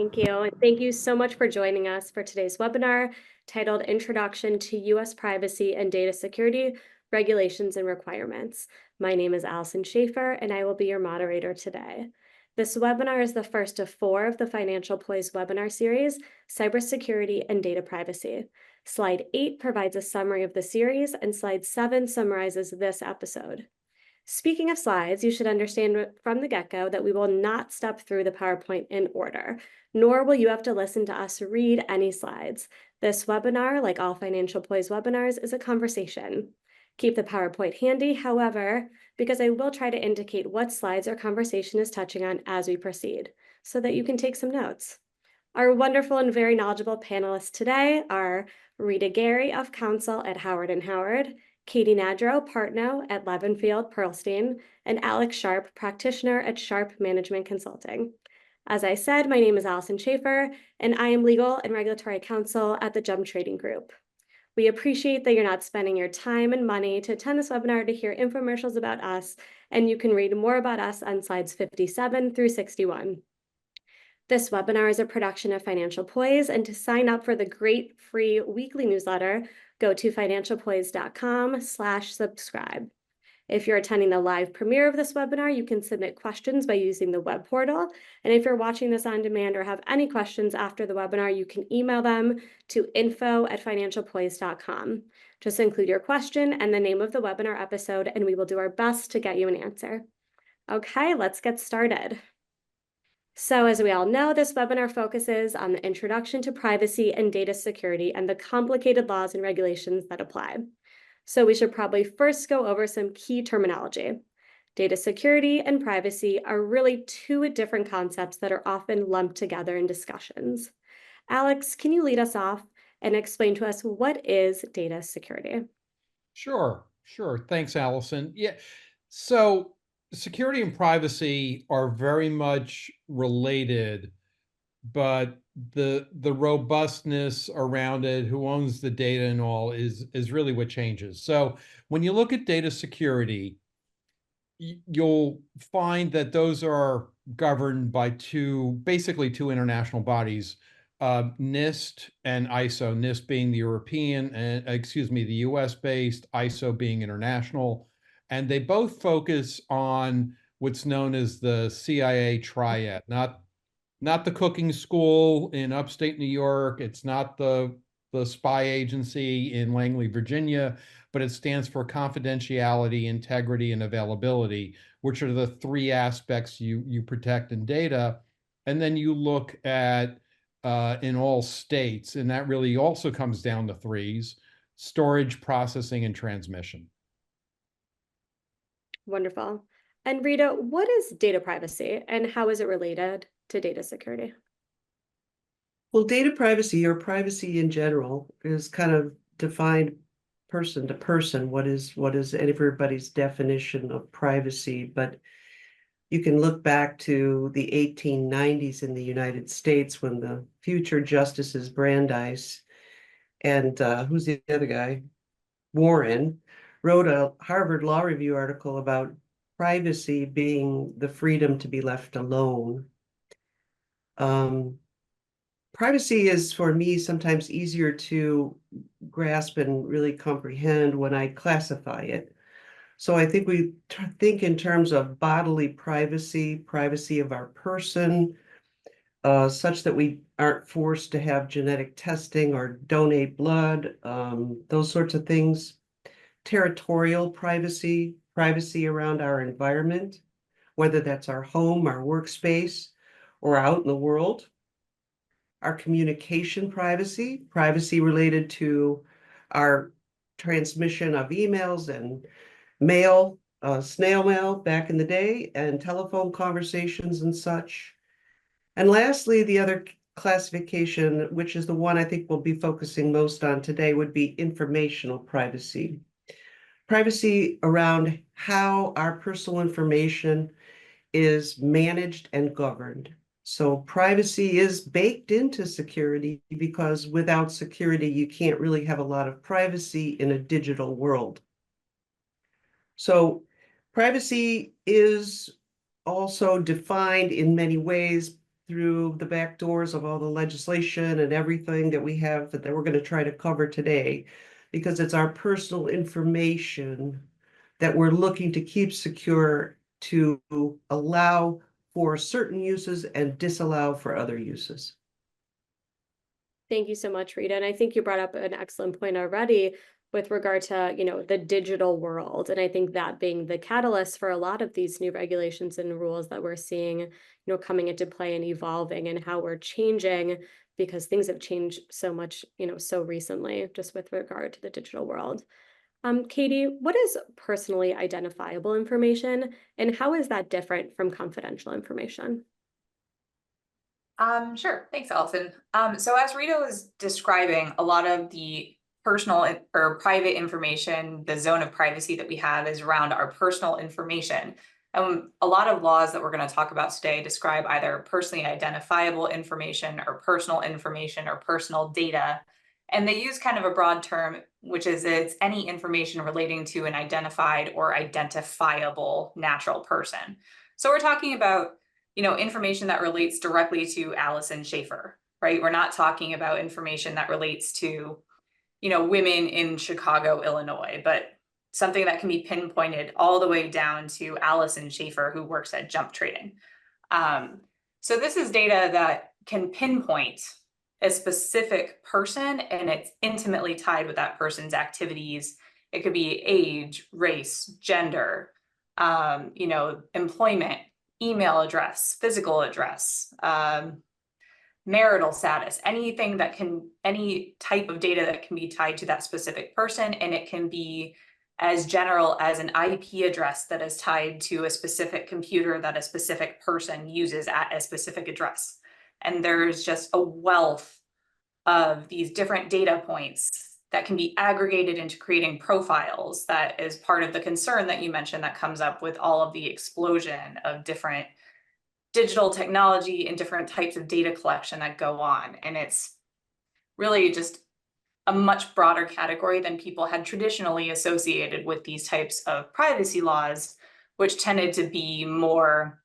Thank you. And thank you so much for joining us for today's webinar titled Introduction to U.S. Privacy and Data Security Regulations and Requirements. My name is Allison Schaefer, and I will be your moderator today. This webinar is the first of 4 of the Financial Poise webinar series, Cybersecurity and Data Privacy. Slide 8 provides a summary of the series, and Slide 7 summarizes this episode. Speaking of slides, you should understand from the get-go that we will not step through the PowerPoint in order, nor will you have to listen to us read any slides. This webinar, like all Financial Poise webinars, is a conversation. Keep the PowerPoint handy, however, because I will try to indicate what slides our conversation is touching on as we proceed, so that you can take some notes. Our wonderful and very knowledgeable panelists today are Rita Gary of Counsel at Howard & Howard, Katie Nadro, Partner at Levenfield Pearlstein, and Alex Sharp, Practitioner at Sharp Management Consulting. As I said, my name is Allison Schaefer, and I am Legal and Regulatory Counsel at the Jump Trading Group. We appreciate that you're not spending your time and money to attend this webinar to hear infomercials about us, and you can read more about us on slides 57 through 61. This webinar is a production of Financial Poise, and to sign up for the great free weekly newsletter, go to financialpoise.com/subscribe. If you're attending the live premiere of this webinar, you can submit questions by using the web portal. And if you're watching this on demand or have any questions after the webinar, you can email them to info@financialpoise.com. Just include your question and the name of the webinar episode, and we will do our best to get you an answer. Okay, let's get started. So as we all know, this webinar focuses on the introduction to privacy and data security and the complicated laws and regulations that apply. So we should probably first go over some key terminology. Data security and privacy are really 2 different concepts that are often lumped together in discussions. Alex, can you lead us off and explain to us what is data security? Sure. Thanks, Allison. Yeah. So security and privacy are very much related, but the robustness around it, who owns the data and all, is really what changes. So when you look at data security, you'll find that those are governed by basically two international bodies, NIST and ISO, NIST being the European, and the US based, ISO being international. And they both focus on what's known as the CIA triad, not the cooking school in upstate New York. It's not the spy agency in Langley, Virginia, but it stands for confidentiality, integrity, and availability, which are the 3 aspects you protect in data. And then you look at in all states, and that really also comes down to 3s: storage, processing, and transmission. Wonderful. And Rita, what is data privacy and how is it related to data security? Well, data privacy, or privacy in general, is kind of defined person to person. What is everybody's definition of privacy? But you can look back to the 1890s in the United States when the future Justices Brandeis and who's the other guy? Warren wrote a Harvard Law Review article about privacy being the freedom to be left alone. Privacy is, for me, sometimes easier to grasp and really comprehend when I classify it. So I think we think in terms of bodily privacy, privacy of our person, such that we aren't forced to have genetic testing or donate blood, those sorts of things. Territorial privacy, privacy around our environment, whether that's our home, our workspace, or out in the world. Our communication privacy, privacy related to our transmission of emails and mail, snail mail back in the day, and telephone conversations and such. And lastly, the other classification, which is the one I think we'll be focusing most on today, would be informational privacy. Privacy around how our personal information is managed and governed. So privacy is baked into security, because without security, you can't really have a lot of privacy in a digital world. So privacy is also defined in many ways, through the back doors of all the legislation and everything that we have that we're going to try to cover today, because it's our personal information that we're looking to keep secure to allow for certain uses and disallow for other uses. Thank you so much, Rita. And I think you brought up an excellent point already with regard to, the digital world. And I think that being the catalyst for a lot of these new regulations and rules that we're seeing, coming into play and evolving, and how we're changing, because things have changed so much, so recently, just with regard to the digital world. Katie, what is personally identifiable information, and how is that different from confidential information? Sure. Thanks, Allison. So as Rita was describing, a lot of the personal or private information, the zone of privacy that we have is around our personal information. A lot of laws that we're going to talk about today describe either personally identifiable information or personal data. And they use kind of a broad term, which is it's any information relating to an identified or identifiable natural person. So we're talking about information that relates directly to Allison Schaefer, right? We're not talking about information that relates to, women in Chicago, Illinois, but something that can be pinpointed all the way down to Allison Schaefer, who works at Jump Trading. So this is data that can pinpoint a specific person, and it's intimately tied with that person's activities. It could be age, race, gender, employment, email address, physical address, marital status, any type of data that can be tied to that specific person. And it can be as general as an IP address that is tied to a specific computer that a specific person uses at a specific address. And there's just a wealth of these different data points that can be aggregated into creating profiles. That is part of the concern that you mentioned that comes up with all of the explosion of different digital technology and different types of data collection that go on. And it's really just a much broader category than people had traditionally associated with these types of privacy laws, which tended to be more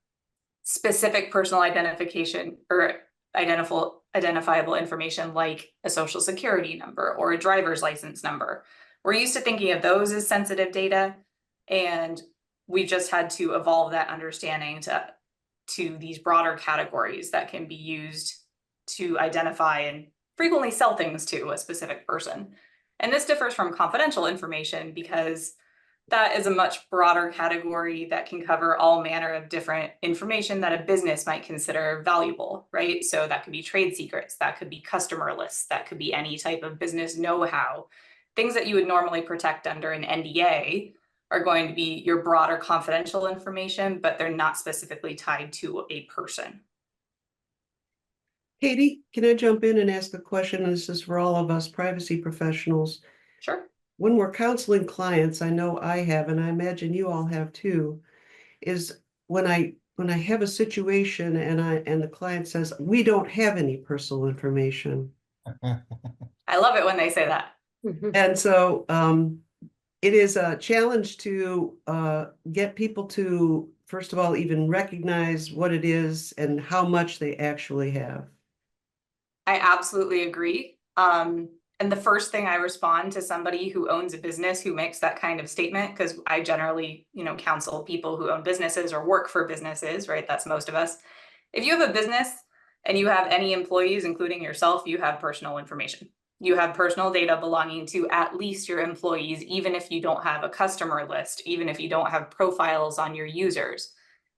specific personal identification or identifiable information, like a social security number or a driver's license number. We're used to thinking of those as sensitive data, and we just had to evolve that understanding to these broader categories that can be used to identify and frequently sell things to a specific person. And this differs from confidential information because that is a much broader category that can cover all manner of different information that a business might consider valuable, right? So that could be trade secrets, that could be customer lists, that could be any type of business know-how. Things that you would normally protect under an NDA are going to be your broader confidential information, but they're not specifically tied to a person. Katie, can I jump in and ask a question? This is for all of us privacy professionals. Sure. When we're counseling clients, I know I have, and I imagine you all have too, is when I have a situation and the client says, we don't have any personal information. I love it when they say that. And so it is a challenge to get people to, first of all, even recognize what it is and how much they actually have. I absolutely agree. And the first thing I respond to somebody who owns a business who makes that kind of statement, because I generally, counsel people who own businesses or work for businesses, right? That's most of us. If you have a business and you have any employees, including yourself, you have personal information. You have personal data belonging to at least your employees, even if you don't have a customer list, even if you don't have profiles on your users.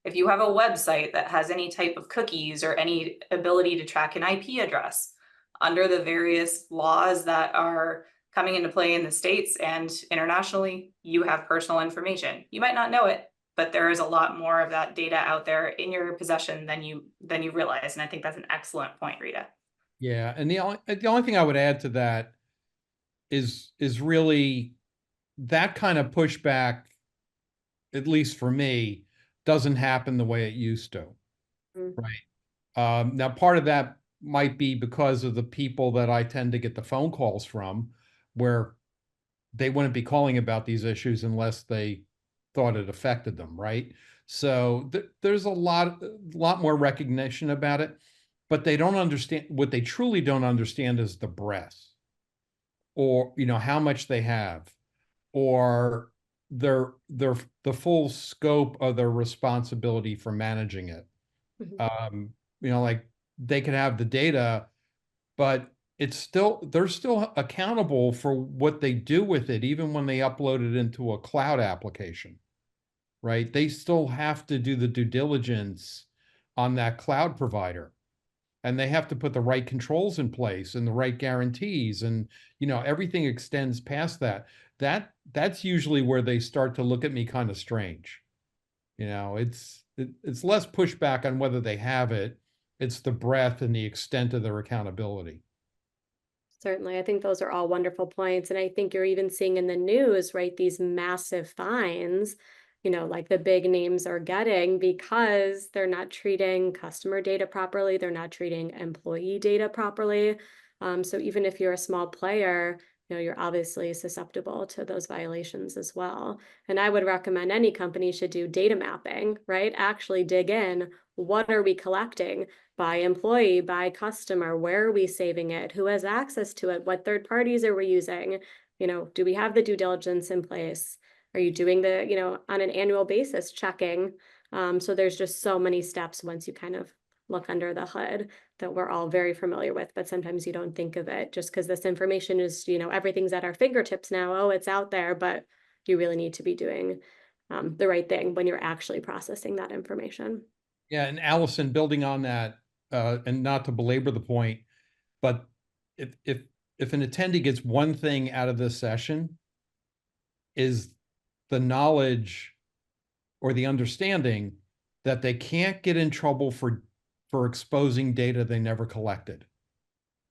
If you have a website that has any type of cookies or any ability to track an IP address, under the various laws that are coming into play in the States and internationally, you have personal information. You might not know it, but there is a lot more of that data out there in your possession than you realize. And I think that's an excellent point, Rita. Yeah, and the only thing I would add to that is really that kind of pushback, at least for me, doesn't happen the way it used to, right? Now, part of that might be because of the people that I tend to get the phone calls from, where they wouldn't be calling about these issues unless they thought it affected them, right? So there's a lot more recognition about it. but they don't understand, what they truly don't understand is the breadth, or, how much they have, or their the full scope of their responsibility for managing it. Mhm. Like, they could have the data, but they're still accountable for what they do with it, even when they upload it into a cloud application, right? They still have to do the due diligence on that cloud provider, and they have to put the right controls in place and the right guarantees, and everything extends past that. That's usually where they start to look at me kind of strange. It's less pushback on whether they have it. It's the breadth and the extent of their accountability. Certainly, I think those are all wonderful points. And I think you're even seeing in the news, right, these massive fines, like the big names are getting because they're not treating customer data properly, they're not treating employee data properly. So even if you're a small player, you're obviously susceptible to those violations as well. And I would recommend any company should do data mapping, right? Actually dig in. What are we collecting? By employee, by customer, where are we saving it? Who has access to it? What third parties are we using? Do we have the due diligence in place? Are you doing the, on an annual basis checking? So there's just so many steps once you kind of look under the hood that we're all very familiar with, but sometimes you don't think of it just because this information is, everything's at our fingertips now. Oh, it's out there, but you really need to be doing the right thing when you're actually processing that information. Yeah, and Allison, building on that, and not to belabor the point, but if an attendee gets one thing out of this session, is the knowledge or the understanding that they can't get in trouble for exposing data they never collected.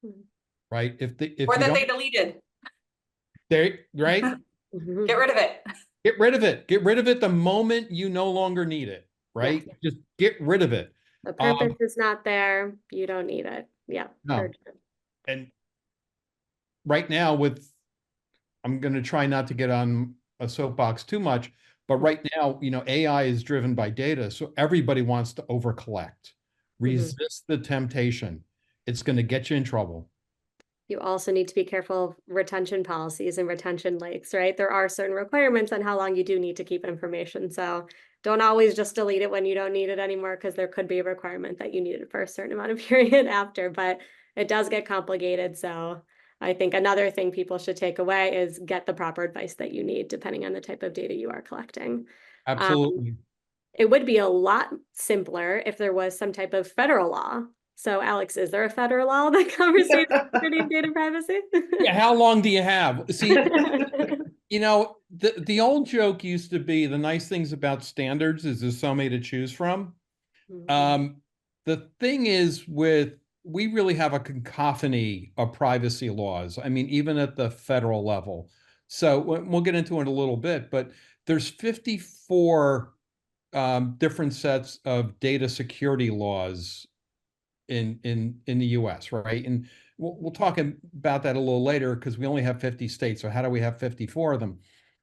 Mhm. Right? If Or you that don't, they deleted. right? Get rid of it. Get rid of it. Get rid of it the moment you no longer need it, Yes. right? Just get rid of it. The purpose is not there. You don't need it. Yeah. No. And right now, I'm going to try not to get on a soapbox too much, but right now, AI is driven by data. So everybody wants to over collect. Resist the temptation. It's going to get you in trouble. You also need to be careful of retention policies and retention lakes, right? There are certain requirements on how long you do need to keep information. So don't always just delete it when you don't need it anymore, because there could be a requirement that you need it for a certain amount of period after, but it does get complicated. So I think another thing people should take away is get the proper advice that you need, depending on the type of data you are collecting. Absolutely. It would be a lot simpler if there was some type of federal law. So Alex, is there a federal law that covers data security and data privacy? Yeah, how long do you have? See, the old joke used to be, the nice things about standards is there's so many to choose from. The thing is, we really have a cacophony of privacy laws. I mean, even at the federal level. So we'll get into it in a little bit, but there's 54 different sets of data security laws in the US, right? And we'll talk about that a little later, because we only have 50 states. So how do we have 54 of them?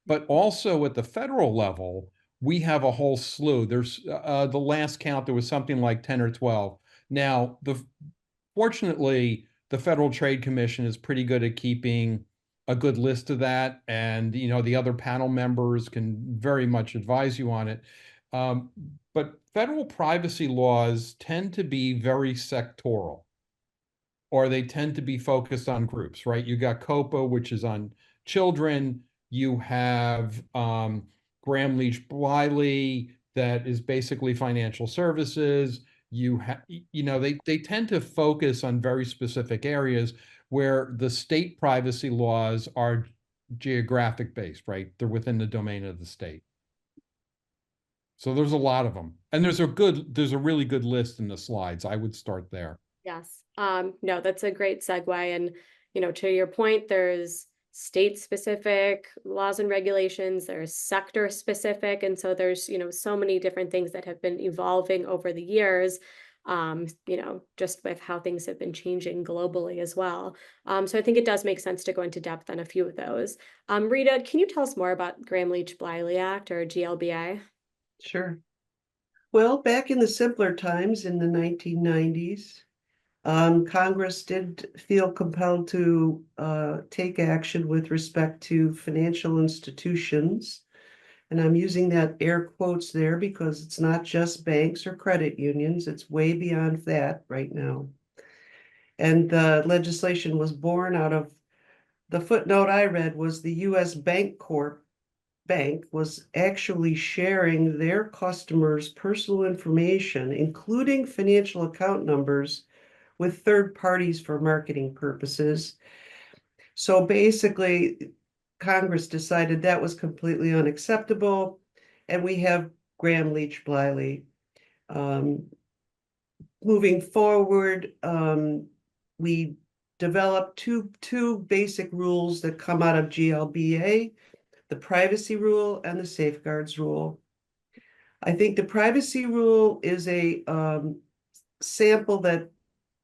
But also at the federal level, we have a whole slew. There's the last count, there was something like 10 or 12. Now, fortunately, the Federal Trade Commission is pretty good at keeping a good list of that, and the other panel members can very much advise you on it. Um, but federal privacy laws tend to be very sectoral, or they tend to be focused on groups, right? You got COPA, which is on children. You have Graham-Leach-Bliley, that is basically financial services. They tend to focus on very specific areas, where the state privacy laws are geographic based, right? They're within the domain of the state. So there's a lot of them. And there's a really good list in the slides. I would start there. Yes. No, that's a great segue. And, to your point, there's state specific laws and regulations, there's sector specific. And so there's, so many different things that have been evolving over the years, just with how things have been changing globally as well. So I think it does make sense to go into depth on a few of those. Rita, can you tell us more about Graham-Leach-Bliley Act, or GLBI? Sure. Well, back in the simpler times in the 1990s, Congress did feel compelled to take action with respect to financial institutions. And I'm using that air quotes there because it's not just banks or credit unions, it's way beyond that right now. And the legislation was born out of the footnote I read was the US Bank Corp bank was actually sharing their customers' personal information, including financial account numbers, with third parties for marketing purposes. So basically, Congress decided that was completely unacceptable, and we have Graham Leach Bliley. Moving forward, we developed two basic rules that come out of GLBA, the privacy rule and the safeguards rule. I think the privacy rule is a sample that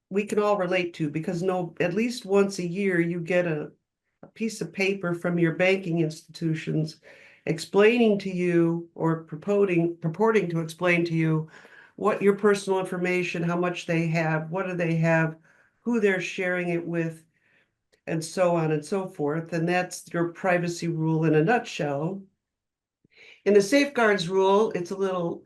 we can all relate to because at least once a year you get a piece of paper from your banking institutions explaining to you or purporting to explain to you what your personal information, how much they have, what do they have, who they're sharing it with, and so on and so forth. And that's your privacy rule in a nutshell. In the safeguards rule, it's a little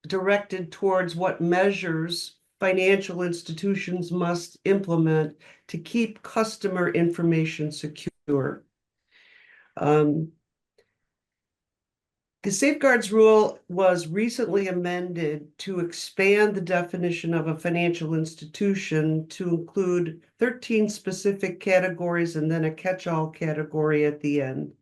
directed towards what measures financial institutions must implement to keep customer information secure. The safeguards rule was recently amended to expand the definition of a financial institution to include 13 specific categories and then a catch-all category at the end.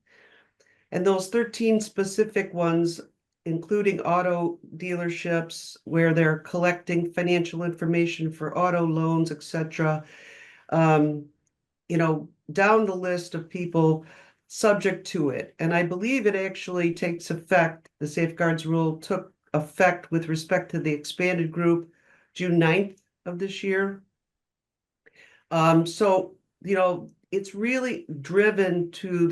And those 13 specific ones, including auto dealerships where they're collecting financial information for auto loans, etc., down the list of people subject to it. And I believe it actually takes effect, the safeguards rule took effect with respect to the expanded group June 9th of this year. So, it's really driven to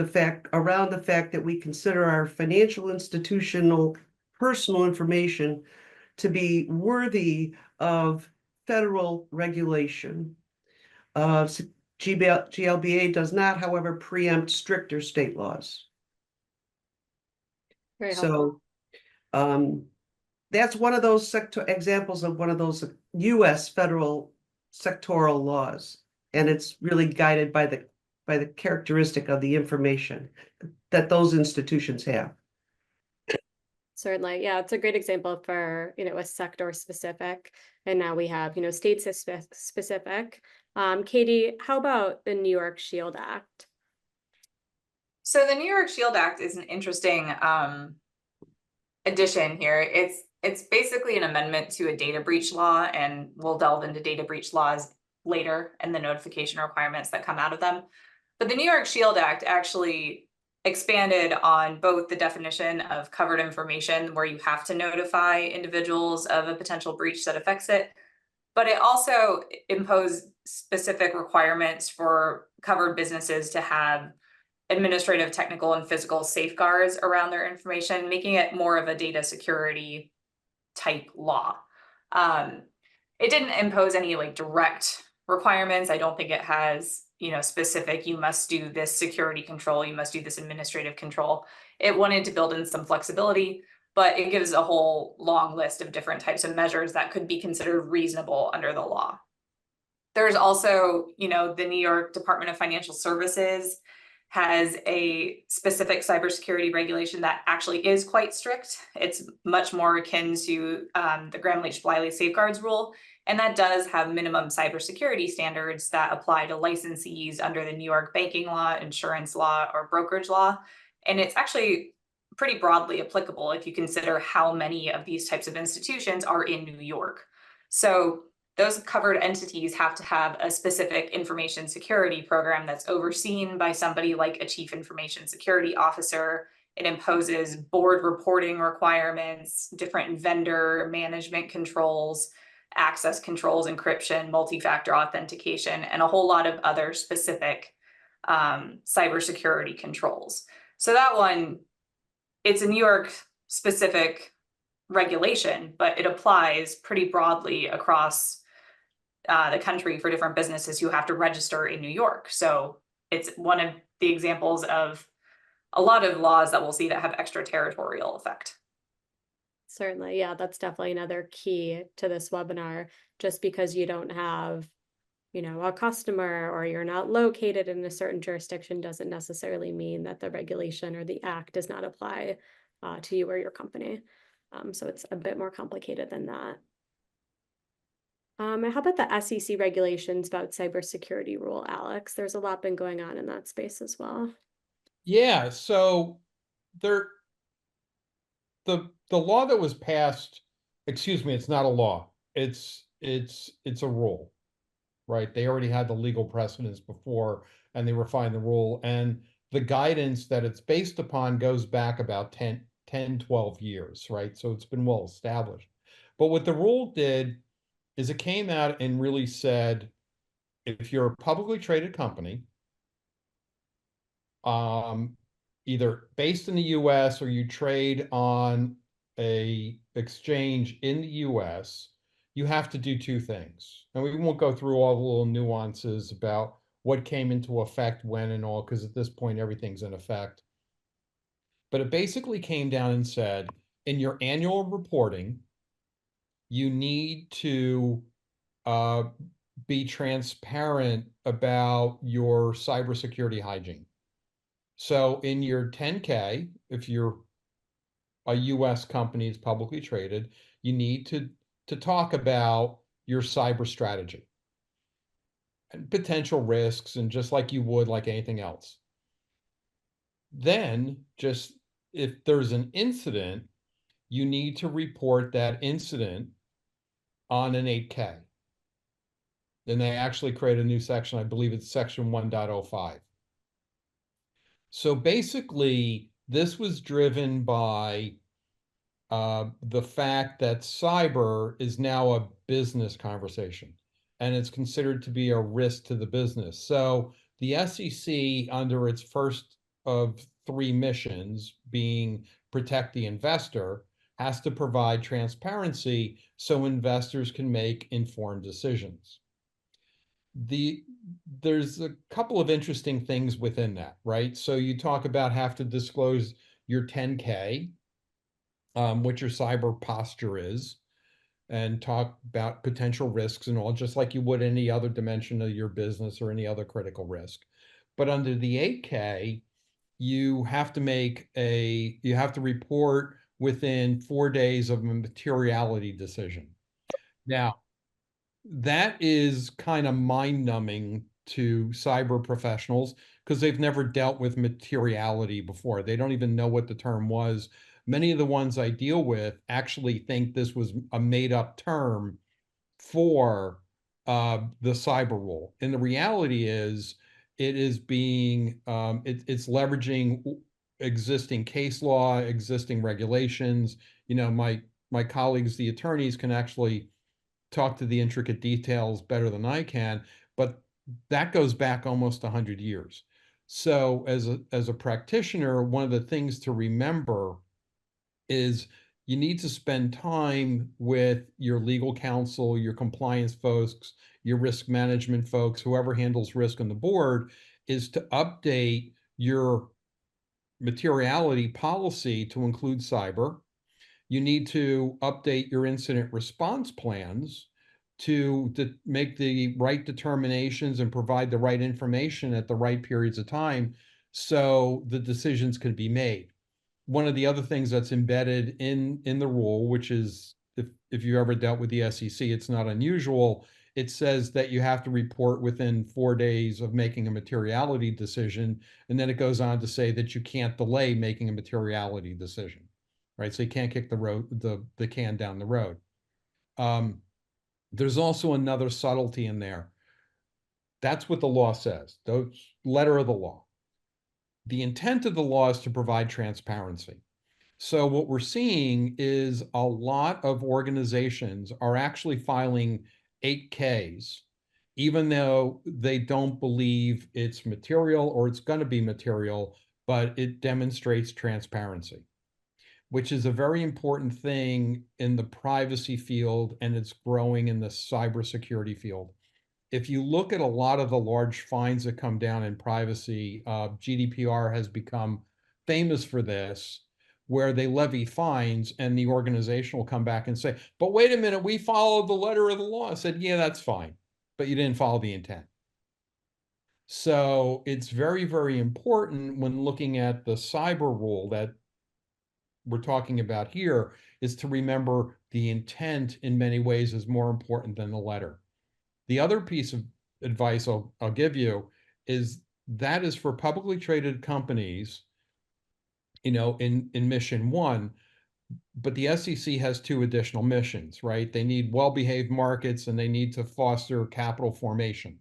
around the fact that we consider our financial institutional personal information to be worthy of federal regulation. GLBA does not, however, preempt stricter state laws. Very helpful. So that's one of those examples of one of those US federal sectoral laws. And it's really guided by the characteristic of the information that those institutions have. Certainly. Yeah, it's a great example for, a sector specific. And now we have, state specific. Katie, how about the New York Shield Act? So the New York Shield Act is an interesting addition here. It's basically an amendment to a data breach law, and we'll delve into data breach laws later and the notification requirements that come out of them. But the New York Shield Act actually expanded on both the definition of covered information, where you have to notify individuals of a potential breach that affects it, but it also imposed specific requirements for covered businesses to have administrative, technical, and physical safeguards around their information, making it more of a data security type law. It didn't impose any direct requirements. I don't think it has, specific, you must do this security control, you must do this administrative control. It wanted to build in some flexibility, but it gives a whole long list of different types of measures that could be considered reasonable under the law. There's also, the New York Department of Financial Services has a specific cybersecurity regulation that actually is quite strict. It's much more akin to the Graham Leach Bliley safeguards rule. And that does have minimum cybersecurity standards that apply to licensees under the New York banking law, insurance law, or brokerage law. And it's actually pretty broadly applicable if you consider how many of these types of institutions are in New York. So those covered entities have to have a specific information security program that's overseen by somebody like a chief information security officer. It imposes board reporting requirements, different vendor management controls, access controls, encryption, multi-factor authentication, and a whole lot of other specific cybersecurity controls. So that one, it's a New York specific regulation, but it applies pretty broadly across the country for different businesses who have to register in New York. So it's one of the examples of a lot of laws that we'll see that have extraterritorial effect. Certainly, yeah, that's definitely another key to this webinar. Just because you don't have, a customer or you're not located in a certain jurisdiction doesn't necessarily mean that the regulation or the act does not apply to you or your company. So it's a bit more complicated than that. And how about the SEC regulations about cybersecurity rule, Alex? There's a lot been going on in that space as well. Yeah, so there the law that was passed, excuse me, it's not a law. It's a rule, right? They already had the legal precedents before and they refined the rule. And the guidance that it's based upon goes back about 10, 12 years, right? So it's been well established. But what the rule did is it came out and really said, if you're a publicly traded company, um, either based in the US or you trade on a exchange in the US, you have to do two things. And we won't go through all the little nuances about what came into effect when and all, because at this point everything's in effect. But it basically came down and said, in your annual reporting, you need to uh, be transparent about your cybersecurity hygiene. So in your 10K, if you're a US company that's publicly traded, you need to talk about your cyber strategy and potential risks, and just like you would like anything else. Then, just if there's an incident, you need to report that incident on an 8K. Then they actually create a new section, I believe it's section 1.05. So basically, this was driven by the fact that cyber is now a business conversation and it's considered to be a risk to the business. So the SEC, under its first of three missions, being protect the investor, has to provide transparency so investors can make informed decisions. There's a couple of interesting things within that, right? So you talk about have to disclose your 10K, what your cyber posture is, and talk about potential risks and all, just like you would any other dimension of your business or any other critical risk. But under the 8K, you have to report within 4 days of a materiality decision. Now, that is kind of mind-numbing to cyber professionals because they've never dealt with materiality before. They don't even know what the term was. Many of the ones I deal with actually think this was a made-up term for the cyber rule. And the reality is, it is it's leveraging existing case law, existing regulations. My colleagues, the attorneys, can actually talk to the intricate details better than I can, but that goes back almost 100 years. So as a practitioner, one of the things to remember is you need to spend time with your legal counsel, your compliance folks, your risk management folks, whoever handles risk on the board, is to update your materiality policy to include cyber. You need to update your incident response plans to make the right determinations and provide the right information at the right periods of time so the decisions can be made. One of the other things that's embedded in the rule, which is, if you ever dealt with the SEC, it's not unusual. It says that you have to report within 4 days of making a materiality decision, and then it goes on to say that you can't delay making a materiality decision, right? So you can't kick the can down the road. There's also another subtlety in there. That's what the law says, the letter of the law. The intent of the law is to provide transparency. So what we're seeing is a lot of organizations are actually filing 8Ks, even though they don't believe it's material or it's going to be material, but it demonstrates transparency, which is a very important thing in the privacy field, and it's growing in the cybersecurity field. if you look at a lot of the large fines that come down in privacy, GDPR has become famous for this, where they levy fines and the organization will come back and say, but wait a minute, we followed the letter of the law. I said, yeah, that's fine, but you didn't follow the intent. So it's very, very important when looking at the cyber rule that we're talking about here is to remember the intent in many ways is more important than the letter. The other piece of advice I'll give you is that is for publicly traded companies, in mission one, but the SEC has two additional missions, right? They need well-behaved markets and they need to foster capital formation.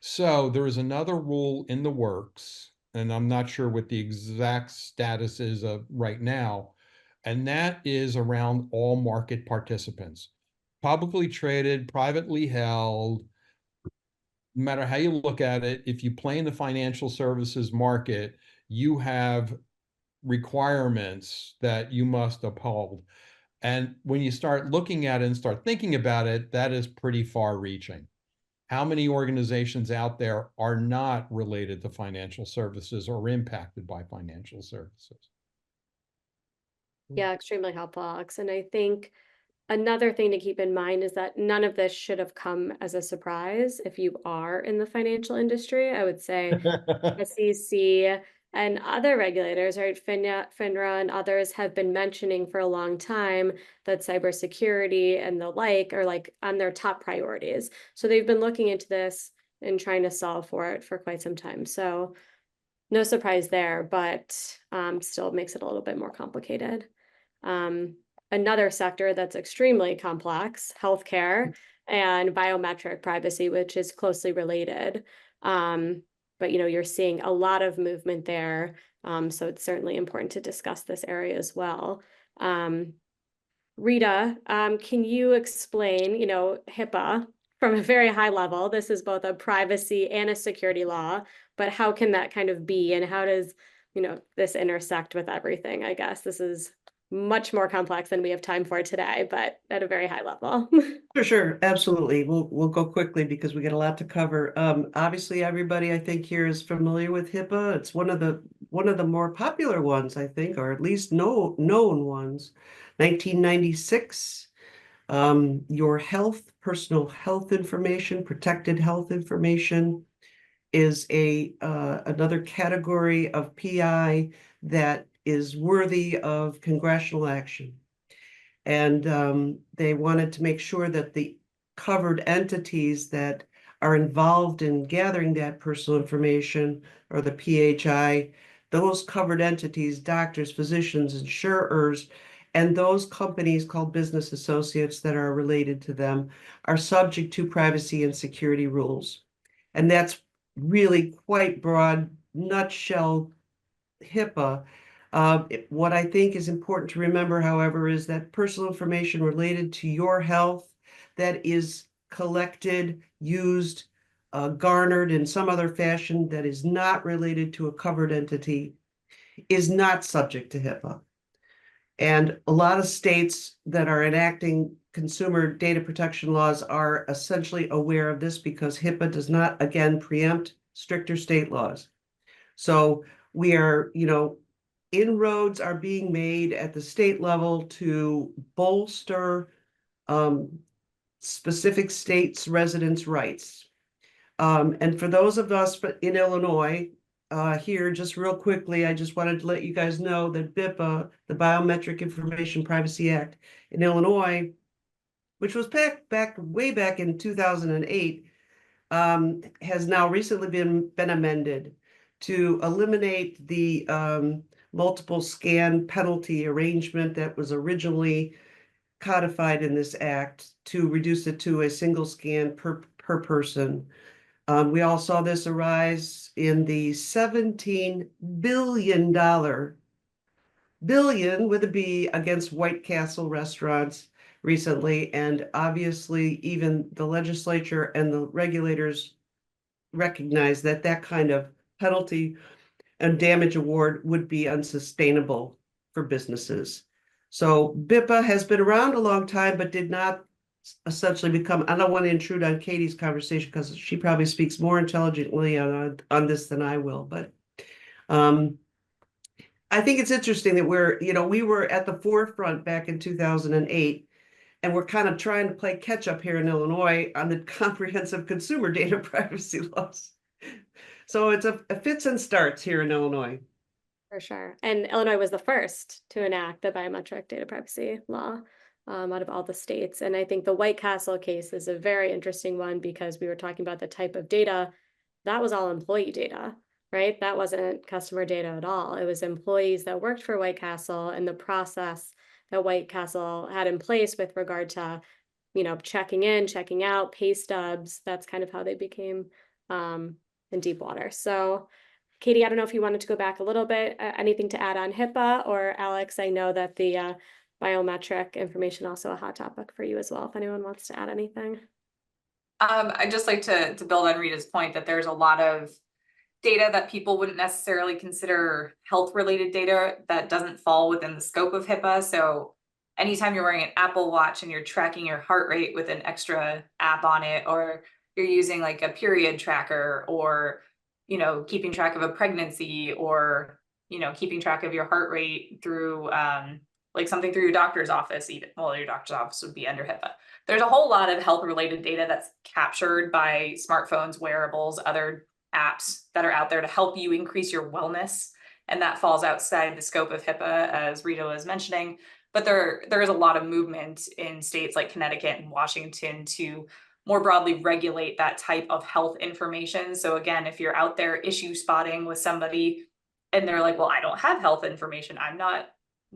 So there is another rule in the works, and I'm not sure what the exact status is of right now, and that is around all market participants. Publicly traded, privately held, no matter how you look at it, if you play in the financial services market, you have requirements that you must uphold. And when you start looking at it and start thinking about it, that is pretty far reaching. How many organizations out there are not related to financial services or impacted by financial services? Yeah, extremely helpful, Alex. And I think another thing to keep in mind is that none of this should have come as a surprise if you are in the financial industry. I would say SEC and other regulators, right, FINRA and others have been mentioning for a long time that cybersecurity and the like are like on their top priorities. So they've been looking into this and trying to solve for it for quite some time. So no surprise there, but still makes it a little bit more complicated. Another sector that's extremely complex, healthcare and biometric privacy, which is closely related. But you're seeing a lot of movement there. So it's certainly important to discuss this area as well. Rita, can you explain, HIPAA from a very high level? This is both a privacy and a security law, but how can that kind of be, and how does, this intersect with everything? I guess this is much more complex than we have time for today, but at a very high level. Sure, absolutely. We'll go quickly because we got a lot to cover. Obviously, everybody I think here is familiar with HIPAA. It's one of the more popular ones, I think, or at least known ones. 1996. Your personal health information, protected health information, is another category of PI that is worthy of congressional action. And they wanted to make sure that the covered entities that are involved in gathering that personal information, or the PHI, those covered entities, doctors, physicians, insurers, and those companies called business associates that are related to them, are subject to privacy and security rules. And that's really quite broad, nutshell HIPAA. What I think is important to remember, however, is that personal information related to your health that is collected, used, garnered in some other fashion that is not related to a covered entity is not subject to HIPAA. And a lot of states that are enacting consumer data protection laws are essentially aware of this because HIPAA does not, again, preempt stricter state laws. So we are, inroads are being made at the state level to bolster specific states' residents' rights. And for those of us in Illinois, here, just real quickly, I just wanted to let you guys know that BIPA, the Biometric Information Privacy Act in Illinois, which was way back in 2008, has now recently been amended to eliminate the multiple scan penalty arrangement that was originally codified in this act, to reduce it to a single scan per person. We all saw this arise in the $17 billion, billion with a B, against White Castle restaurants recently. And obviously, even the legislature and the regulators recognize that that kind of penalty and damage award would be unsustainable for businesses. So BIPA has been around a long time, but did not essentially become, I don't want to intrude on Katie's conversation because she probably speaks more intelligently on this than I will, but I think it's interesting that we were at the forefront back in 2008, and we're kind of trying to play catch up here in Illinois on the comprehensive consumer data privacy laws. So it's a fits and starts here in Illinois. For sure. And Illinois was the first to enact the biometric data privacy law out of all the states. And I think the White Castle case is a very interesting one because we were talking about the type of data that was all employee data, right? That wasn't customer data at all. It was employees that worked for White Castle and the process that White Castle had in place with regard to, checking in, checking out, pay stubs. That's kind of how they became in deep water. So Katie, I don't know if you wanted to go back a little bit, anything to add on HIPAA, or Alex, I know that the biometric information also a hot topic for you as well, if anyone wants to add anything. I'd just like to build on Rita's point that there's a lot of data that people wouldn't necessarily consider health-related data that doesn't fall within the scope of HIPAA. So anytime you're wearing an Apple Watch and you're tracking your heart rate with an extra app on it, or you're using like a period tracker, or keeping track of a pregnancy, or keeping track of your heart rate through like something through your doctor's office, even well, your doctor's office would be under HIPAA. There's a whole lot of health-related data that's captured by smartphones, wearables, other apps that are out there to help you increase your wellness. And that falls outside the scope of HIPAA, as Rita was mentioning. But there is a lot of movement in states like Connecticut and Washington to more broadly regulate that type of health information. So again, if you're out there issue spotting with somebody and they're like, well, I don't have health information,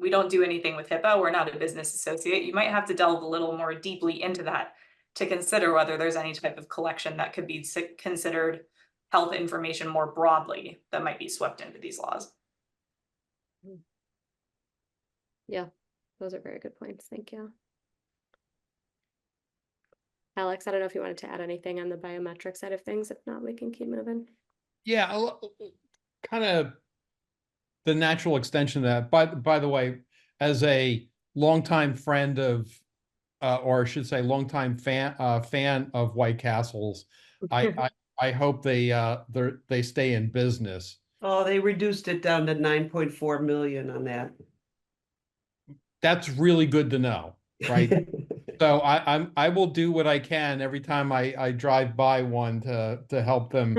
we don't do anything with HIPAA, we're not a business associate, you might have to delve a little more deeply into that to consider whether there's any type of collection that could be considered health information more broadly that might be swept into these laws. Yeah, those are very good points. Thank you. Alex, I don't know if you wanted to add anything on the biometric side of things. If not, we can keep moving. Yeah, kind of the natural extension of that. By the way, as a longtime friend of, or I should say, longtime fan of White Castles, I hope they stay in business. Oh, they reduced it down to 9.4 million on that. That's really good to know, right? So I will do what I can every time I drive by one to help them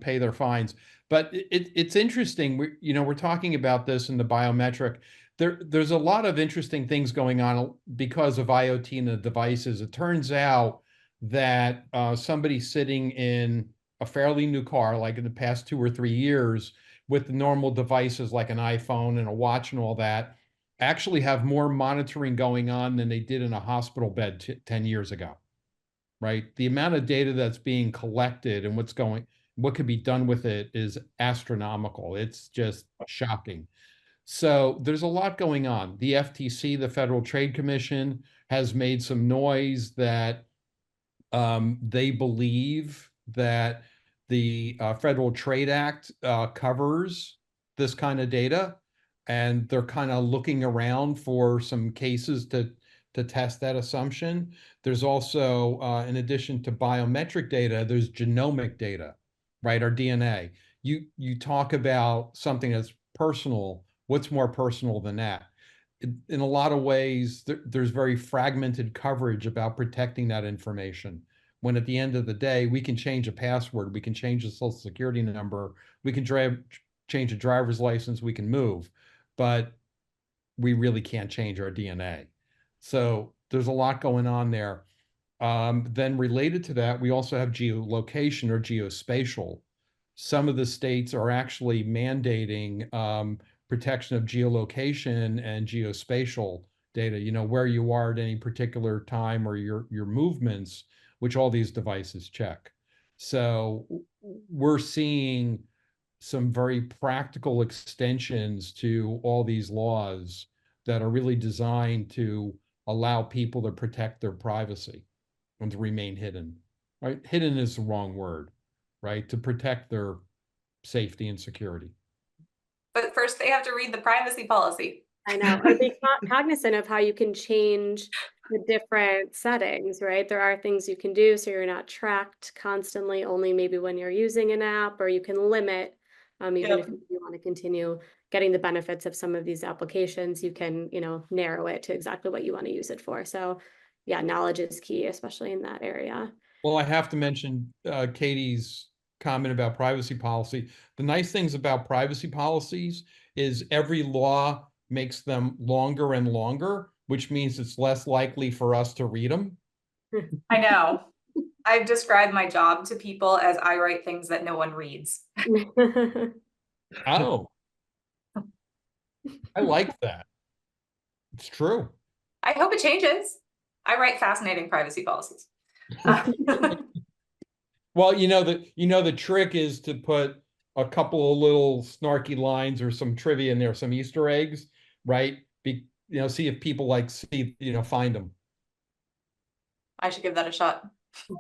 pay their fines. But it's interesting. We're talking about this in the biometric. There's a lot of interesting things going on because of IoT and the devices. It turns out that somebody sitting in a fairly new car, like in the past 2 or 3 years, with the normal devices like an iPhone and a watch and all that, actually have more monitoring going on than they did in a hospital bed 10 years ago, right? The amount of data that's being collected and what could be done with it is astronomical. It's just shocking. So there's a lot going on. The FTC, the Federal Trade Commission, has made some noise that they believe that the Federal Trade Act covers this kind of data, and they're kind of looking around for some cases to test that assumption. There's also, in addition to biometric data, there's genomic data, right? Our DNA. You talk about something that's personal. What's more personal than that? In a lot of ways, there's very fragmented coverage about protecting that information. When at the end of the day, we can change a password, we can change a social security number, we can change a driver's license, we can move, but we really can't change our DNA. So there's a lot going on there. Then related to that, we also have geolocation or geospatial. Some of the states are actually mandating protection of geolocation and geospatial data, where you are at any particular time or your movements, which all these devices check. So we're seeing some very practical extensions to all these laws that are really designed to allow people to protect their privacy and to remain hidden, right? Hidden is the wrong word, right? To protect their safety and security. But first they have to read the privacy policy. I know, or be cognizant of how you can change the different settings, right? There are things you can do so you're not tracked constantly, only maybe when you're using an app, or you can limit, even if Yep. you want to continue getting the benefits of some of these applications, you can, narrow it to exactly what you want to use it for. So yeah, knowledge is key, especially in that area. Well, I have to mention Katie's comment about privacy policy. The nice things about privacy policies is every law makes them longer and longer, which means it's less likely for us to read them. I know. I've described my job to people as I write things that no one reads. Oh, I like that. It's true. I hope it changes. I write fascinating privacy policies. Well, the trick is to put a couple of little snarky lines or some trivia in there, some Easter eggs, right? See if people find them. I should give that a shot.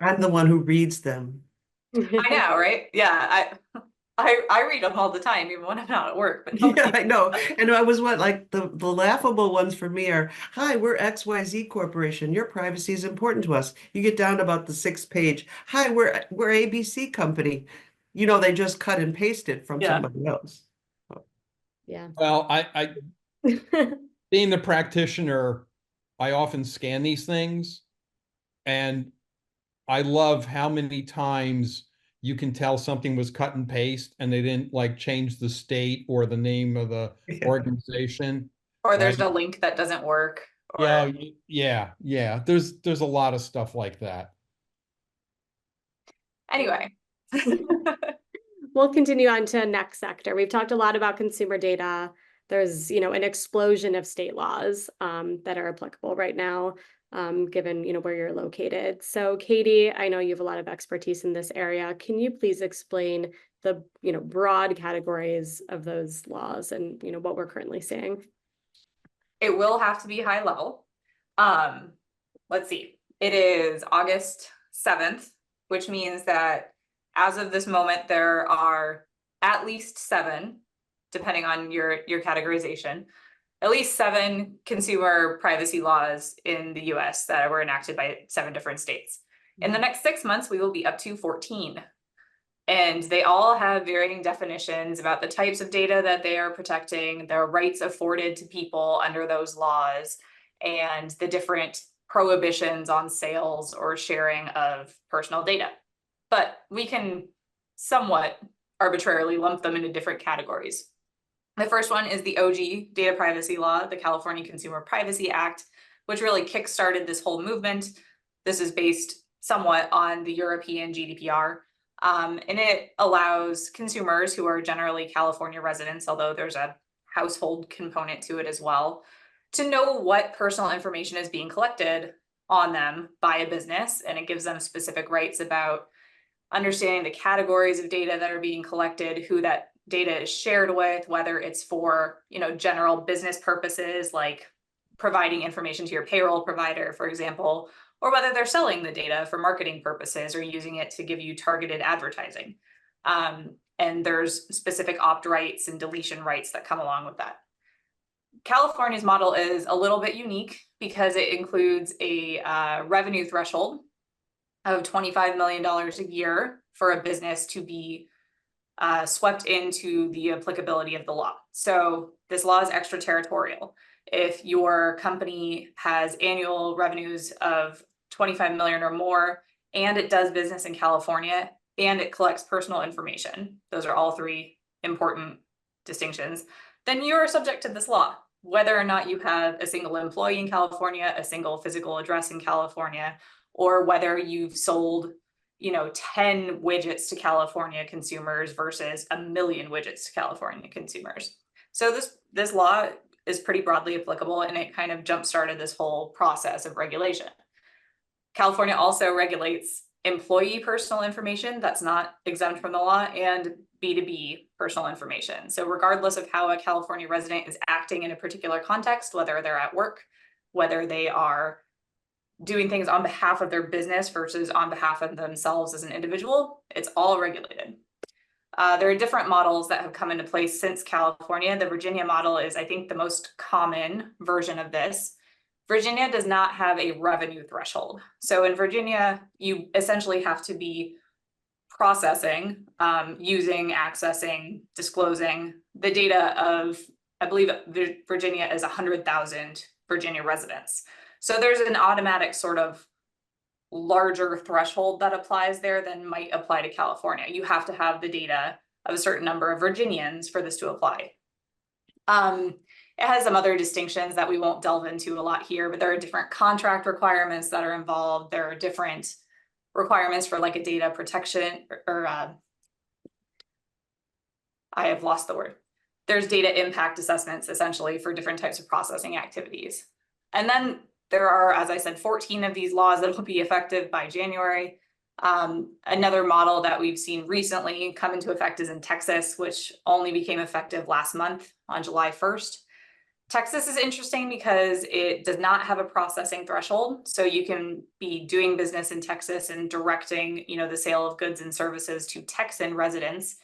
I'm the one who reads them. I know, right? Yeah, I read them all the time, even when I'm not at work. But Yeah, I know. And I was like the laughable ones for me are, hi, we're XYZ Corporation. Your privacy is important to us. You get down to about the 6th page. Hi, we're ABC Company. They just cut and pasted from Yeah. somebody else. Yeah. Well, I being the practitioner, I often scan these things, and I love how many times you can tell something was cut and paste and they didn't change the state or the name of the Yeah. organization. or Right? there's a link that doesn't work. Yeah, Or yeah. There's a lot of stuff like that. anyway. We'll continue on to next sector. We've talked a lot about consumer data. There's, an explosion of state laws that are applicable right now, given, where you're located. So Katie, I know you have a lot of expertise in this area. Can you please explain the, broad categories of those laws and, what we're currently seeing? It will have to be high level. Let's see. It is August 7th, which means that as of this moment, there are at least 7, depending on your categorization, at least 7 consumer privacy laws in the US that were enacted by 7 different states. In the next 6 months, we will be up to 14. And they all have varying definitions about the types of data that they are protecting, the rights afforded to people under those laws, and the different prohibitions on sales or sharing of personal data. But we can somewhat arbitrarily lump them into different categories. The first one is the OG data privacy law, the California Consumer Privacy Act, which really kickstarted this whole movement. This is based somewhat on the European GDPR. And it allows consumers who are generally California residents, although there's a household component to it as well, to know what personal information is being collected on them by a business. And it gives them specific rights about understanding the categories of data that are being collected, who that data is shared with, whether it's for, general business purposes, like providing information to your payroll provider, for example, or whether they're selling the data for marketing purposes or using it to give you targeted advertising. And there's specific opt rights and deletion rights that come along with that. California's model is a little bit unique because it includes a revenue threshold of $25 million a year for a business to be swept into the applicability of the law. So this law is extraterritorial. If your company has annual revenues of 25 million or more, and it does business in California, and it collects personal information, those are all 3 important distinctions, then you are subject to this law. Whether or not you have a single employee in California, a single physical address in California, or whether you've sold 10 widgets to California consumers versus 1 million widgets to California consumers. So this law is pretty broadly applicable, and it kind of jump-started this whole process of regulation. California also regulates employee personal information that's not exempt from the law, and B2B personal information. So regardless of how a California resident is acting in a particular context, whether they're at work, whether they are doing things on behalf of their business versus on behalf of themselves as an individual, it's all regulated. There are different models that have come into place since California. The Virginia model is, I think, the most common version of this. Virginia does not have a revenue threshold. So in Virginia, you essentially have to be processing, using, accessing, disclosing the data of, I believe Virginia is 100,000 Virginia residents. So there's an automatic sort of larger threshold that applies there than might apply to California. You have to have the data of a certain number of Virginians for this to apply. It has some other distinctions that we won't delve into a lot here, but there are different contract requirements that are involved. There are different requirements for like a data protection or I have lost the word. There's data impact assessments essentially for different types of processing activities. And then there are, as I said, 14 of these laws that will be effective by January. Another model that we've seen recently come into effect is in Texas, which only became effective last month on July 1st. Texas is interesting because it does not have a processing threshold. So you can be doing business in Texas and directing, the sale of goods and services to Texan residents,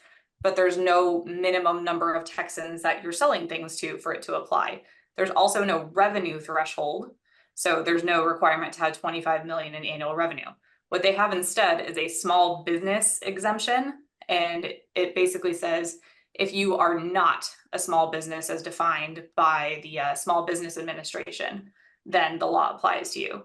but there's no minimum number of Texans that you're selling things to for it to apply. There's also no revenue threshold. So there's no requirement to have 25 million in annual revenue. What they have instead is a small business exemption. And it basically says, if you are not a small business as defined by the Small Business Administration, then the law applies to you.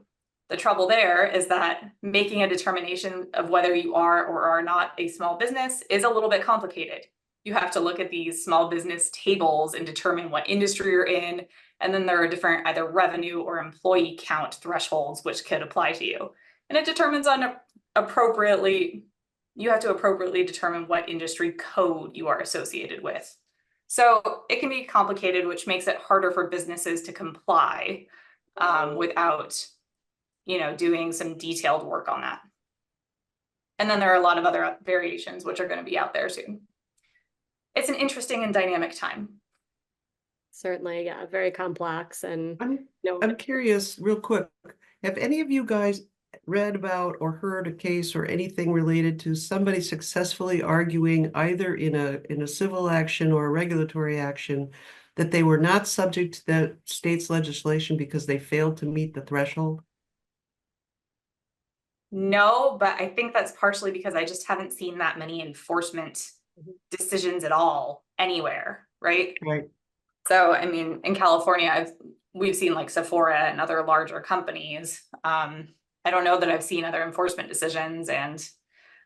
The trouble there is that making a determination of whether you are or are not a small business is a little bit complicated. You have to look at these small business tables and determine what industry you're in. And then there are different either revenue or employee count thresholds which could apply to you. And it determines on you have to appropriately determine what industry code you are associated with. So it can be complicated, which makes it harder for businesses to comply without, doing some detailed work on that. And then there are a lot of other variations which are going to be out there soon. It's an interesting and dynamic time. Certainly, yeah, very complex. And I'm curious, real quick, have any of you guys read about or heard a case or anything related to somebody successfully arguing either in a civil action or a regulatory action that they were not subject to the state's legislation because they failed to meet the threshold? No, but I think that's partially because I just haven't seen that many enforcement decisions at all anywhere, right? Right. So, I mean, in California, we've seen like Sephora and other larger companies. I don't know that I've seen other enforcement decisions, and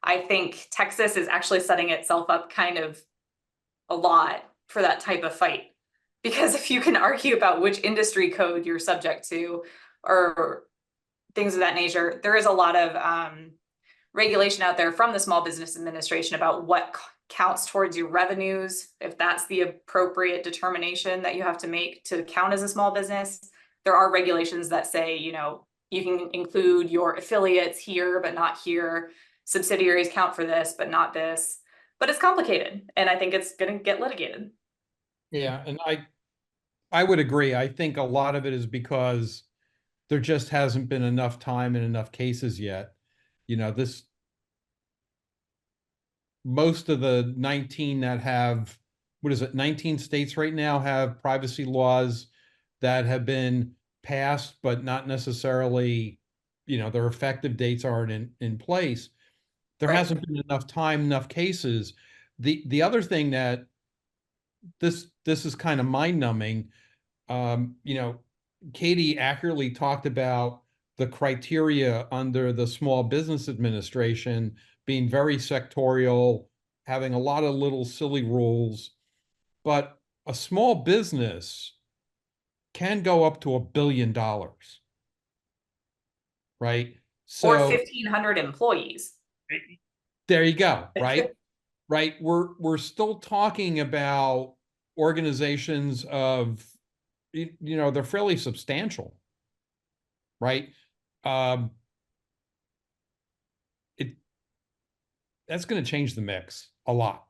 I think Texas is actually setting itself up kind of a lot for that type of fight. Because if you can argue about which industry code you're subject to or things of that nature, there is a lot of regulation out there from the Small Business Administration about what counts towards your revenues, if that's the appropriate determination that you have to make to count as a small business. There are regulations that say, you can include your affiliates here, but not here. Subsidiaries count for this, but not this. But it's complicated, and I think it's going to get litigated. Yeah, and I would agree. I think a lot of it is because there just hasn't been enough time and enough cases yet. Most of the 19 that have, 19 states right now have privacy laws that have been passed, but not necessarily, their effective dates aren't in place. There Right. hasn't been enough time, enough cases. The other thing that this is kind of mind-numbing, Katie accurately talked about the criteria under the Small Business Administration being very sectorial, having a lot of little silly rules, but a small business can go up to $1 billion, right? Or So 1,500 employees. there you go, right? Right. We're still talking about organizations of, they're fairly substantial, right? That's going to change the mix a lot.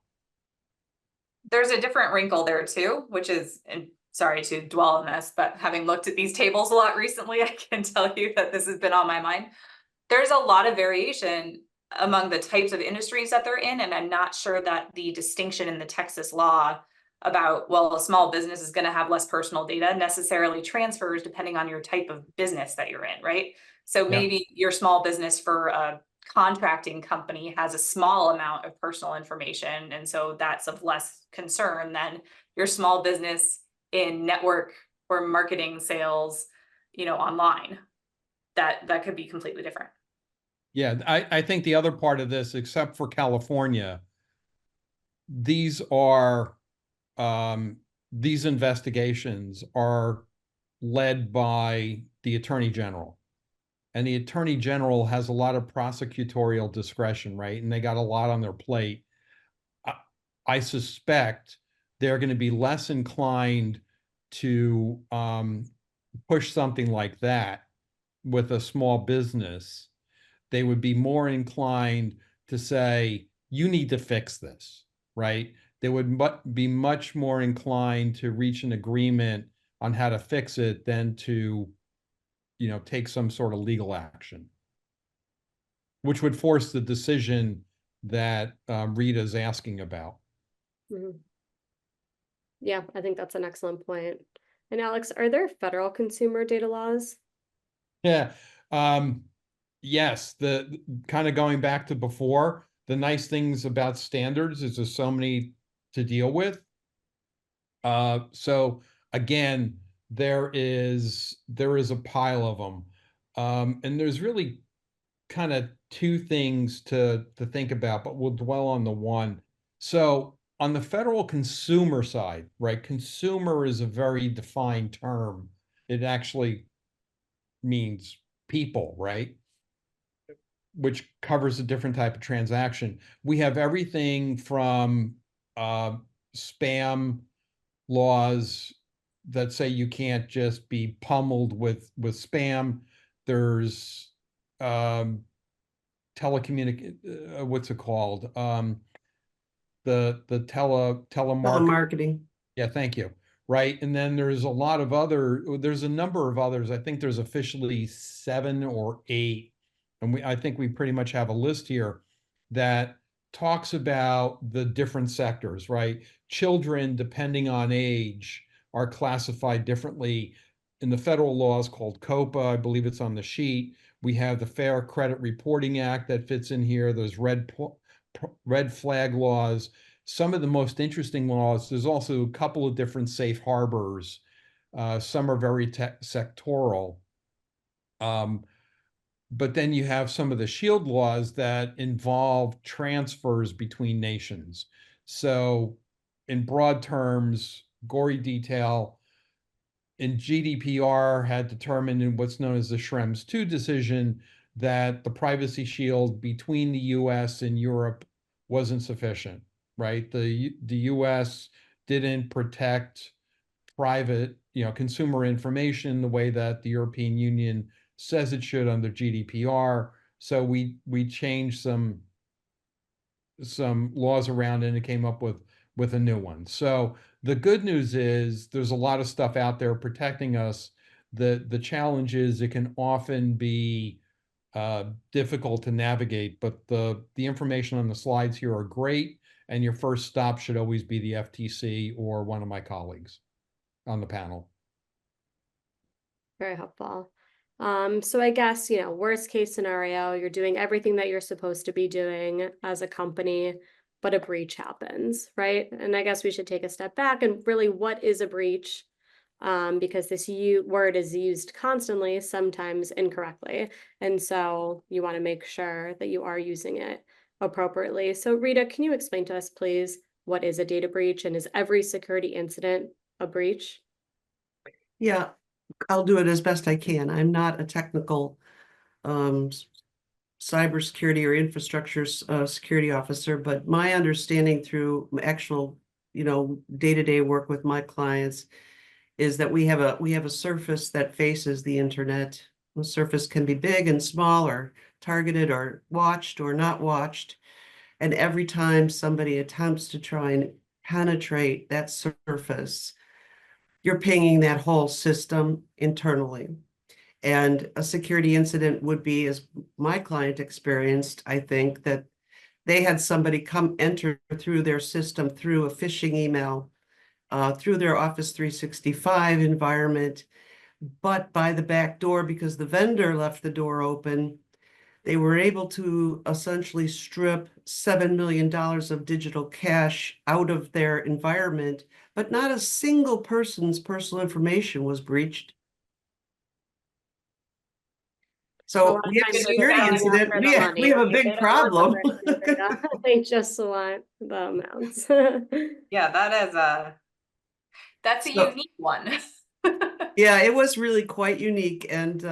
There's a different wrinkle there too, which is, and sorry to dwell on this, but having looked at these tables a lot recently, I can tell you that this has been on my mind. There's a lot of variation among the types of industries that they're in, and I'm not sure that the distinction in the Texas law about, well, a small business is going to have less personal data necessarily transfers depending on your type of business that you're in, right? So Yeah. maybe your small business for a contracting company has a small amount of personal information, and so that's of less concern than your small business in network or marketing sales, online. That could be completely different. Yeah, I think the other part of this, except for California, these are these investigations are led by the Attorney General. And the Attorney General has a lot of prosecutorial discretion, right? And they got a lot on their plate. I suspect they're going to be less inclined to push something like that with a small business. They would be more inclined to say, you need to fix this, right? They would be much more inclined to reach an agreement on how to fix it than to, take some sort of legal action, which would force the decision that Rita's asking about. Mhm. Yeah, I think that's an excellent point. And Alex, are there federal consumer data laws? Yeah. Yes, the kind of going back to before, the nice things about standards is there's so many to deal with. So again, there is a pile of them. And there's really kind of two things to think about, but we'll dwell on the one. So on the federal consumer side, right? Consumer is a very defined term. It actually means people, right? Which covers a different type of transaction. We have everything from spam laws that say you can't just be pummeled with spam. There's what's it called? The telemarket. Telemarketing. Yeah, thank you. Right. And then there's a number of others. I think there's officially 7 or 8. And I think we pretty much have a list here that talks about the different sectors, right? Children, depending on age, are classified differently in the federal laws called COPA. I believe it's on the sheet. We have the Fair Credit Reporting Act that fits in here. There's red flag laws. Some of the most interesting laws, there's also a couple of different safe harbors. Some are very sectoral. But then you have some of the shield laws that involve transfers between nations. So in broad terms, gory detail, in GDPR had determined in what's known as the Schrems II decision that the privacy shield between the US and Europe wasn't sufficient, right? The US didn't protect private, consumer information the way that the European Union says it should under GDPR. So we changed some laws around it and it came up with a new one. So the good news is there's a lot of stuff out there protecting us. The challenge is it can often be difficult to navigate, but the information on the slides here are great, and your first stop should always be the FTC or one of my colleagues on the panel. Very helpful. So I guess, worst case scenario, you're doing everything that you're supposed to be doing as a company, but a breach happens, right? And I guess we should take a step back and really, what is a breach? Because this word is used constantly, sometimes incorrectly. And so you want to make sure that you are using it appropriately. So Rita, can you explain to us, please, what is a data breach, and is every security incident a breach? Yeah, I'll do it as best I can. I'm not a technical cybersecurity or infrastructure security officer, but my understanding through actual, day-to-day work with my clients is that we have a surface that faces the internet. The surface can be big and small, or targeted, or watched, or not watched. And every time somebody attempts to try and penetrate that surface, you're pinging that whole system internally. And a security incident would be, as my client experienced, I think, that they had somebody come enter through their system through a phishing email through their Office 365 environment, but by the back door, because the vendor left the door open, they were able to essentially strip $7 million of digital cash out of their environment, but not a single person's personal information was breached. A So lot we of have a times they're security selling out incident. for We the have, we money, have a right? They big don't want the problem. personal data. They just want the amounts. Yeah, that's a So, unique one. yeah, it was really quite unique and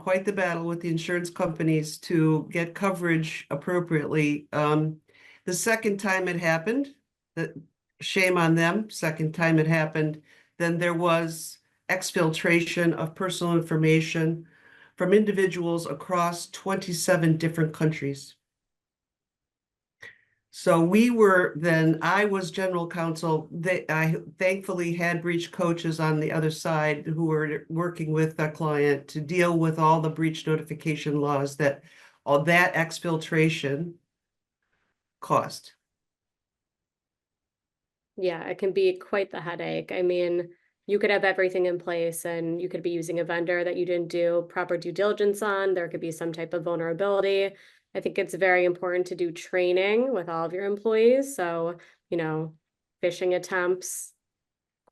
quite the battle with the insurance companies to get coverage appropriately. The second time it happened, that shame on them. Second time it happened, then there was exfiltration of personal information from individuals across 27 different countries. So I was general counsel. I thankfully had breach coaches on the other side who were working with the client to deal with all the breach notification laws that all that exfiltration caused. Yeah, it can be quite the headache. I mean, you could have everything in place and you could be using a vendor that you didn't do proper due diligence on. There could be some type of vulnerability. I think it's very important to do training with all of your employees. So, phishing attempts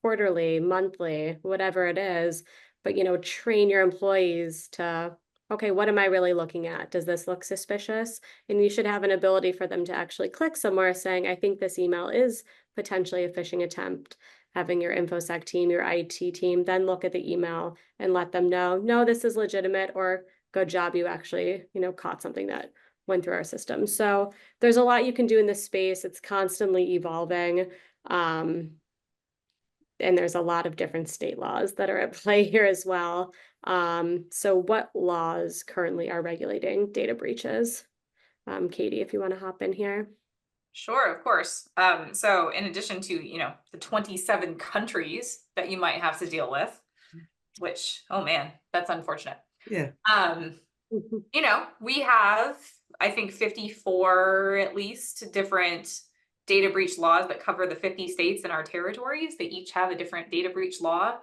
quarterly, monthly, whatever it is, but train your employees to, okay, what am I really looking at? Does this look suspicious? And you should have an ability for them to actually click somewhere saying, I think this email is potentially a phishing attempt. Having your InfoSec team, your IT team, then look at the email and let them know, no, this is legitimate, or good job, you actually, caught something that went through our system. So there's a lot you can do in this space. It's constantly evolving. And there's a lot of different state laws that are at play here as well. So what laws currently are regulating data breaches? Katie, if you want to hop in here. Sure, of course. So in addition to, the 27 countries that you might have to deal with, which, oh man, that's unfortunate. Yeah. We have, I think, 54 at least different data breach laws that cover the 50 states in our territories. They each have a different data breach law.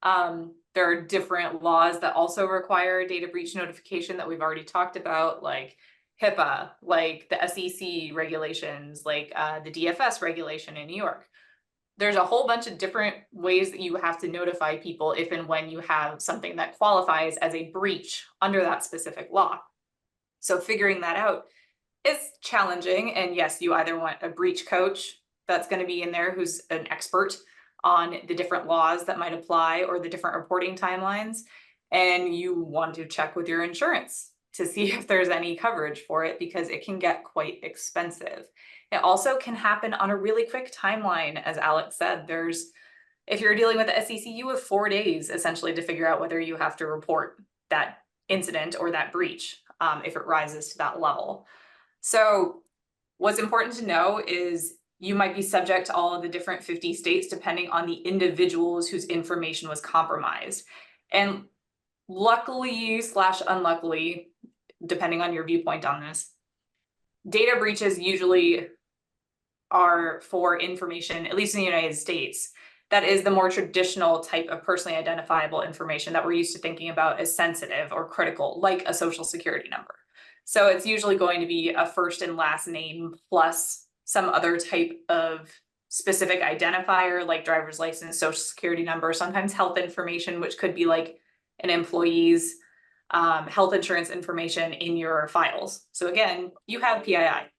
There are different laws that also require data breach notification that we've already talked about, like HIPAA, like the SEC regulations, like the DFS regulation in New York. There's a whole bunch of different ways that you have to notify people if and when you have something that qualifies as a breach under that specific law. So figuring that out is challenging. And yes, you either want a breach coach that's going to be in there who's an expert on the different laws that might apply or the different reporting timelines. And you want to check with your insurance to see if there's any coverage for it, because it can get quite expensive. It also can happen on a really quick timeline. As Alex said, if you're dealing with the SEC, you have 4 days essentially to figure out whether you have to report that incident or that breach if it rises to that level. So what's important to know is you might be subject to all of the different 50 states depending on the individuals whose information was compromised. And luckily / unluckily, depending on your viewpoint on this, data breaches usually are for information, at least in the United States, that is the more traditional type of personally identifiable information that we're used to thinking about as sensitive or critical, like a social security number. So it's usually going to be a first and last name plus some other type of specific identifier, like driver's license, social security number, sometimes health information, which could be like an employee's health insurance information in your files. So again, you have PII.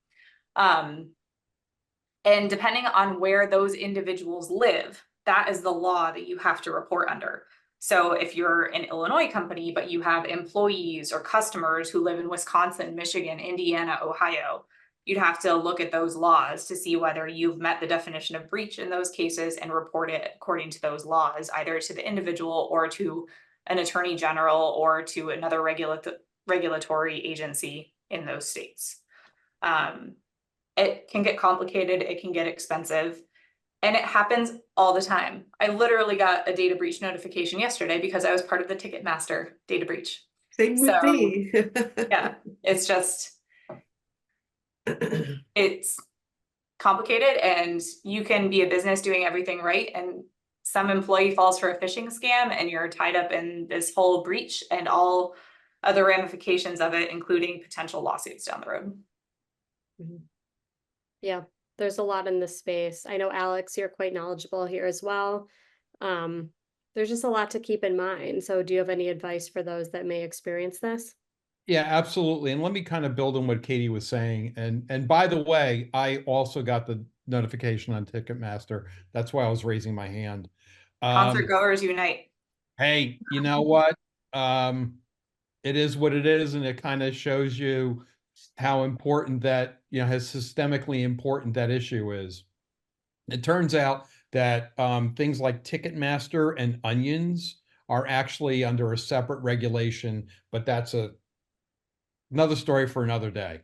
And depending on where those individuals live, that is the law that you have to report under. So if you're an Illinois company, but you have employees or customers who live in Wisconsin, Michigan, Indiana, Ohio, you'd have to look at those laws to see whether you've met the definition of breach in those cases and report it according to those laws, either to the individual or to an attorney general or to another regulatory agency in those states. It can get complicated, it can get expensive, and it happens all the time. I literally got a data breach notification yesterday because I was part of the Ticketmaster data breach. Same with me. Yeah, it's just, it's complicated, and you can be a business doing everything right, and some employee falls for a phishing scam and you're tied up in this whole breach and all other ramifications of it, including potential lawsuits down the road. Yeah, there's a lot in this space. I know, Alex, you're quite knowledgeable here as well. Um, there's just a lot to keep in mind. So do you have any advice for those that may experience this? Yeah, absolutely. And let me kind of build on what Katie was saying. And by the way, I also got the notification on Ticketmaster. That's why I was raising my hand. Concert goers unite. Hey, you know what? It is what it is, and it kind of shows you how important that, how systemically important that issue is. It turns out that things like Ticketmaster and Onions are actually under a separate regulation, but that's another story for another day.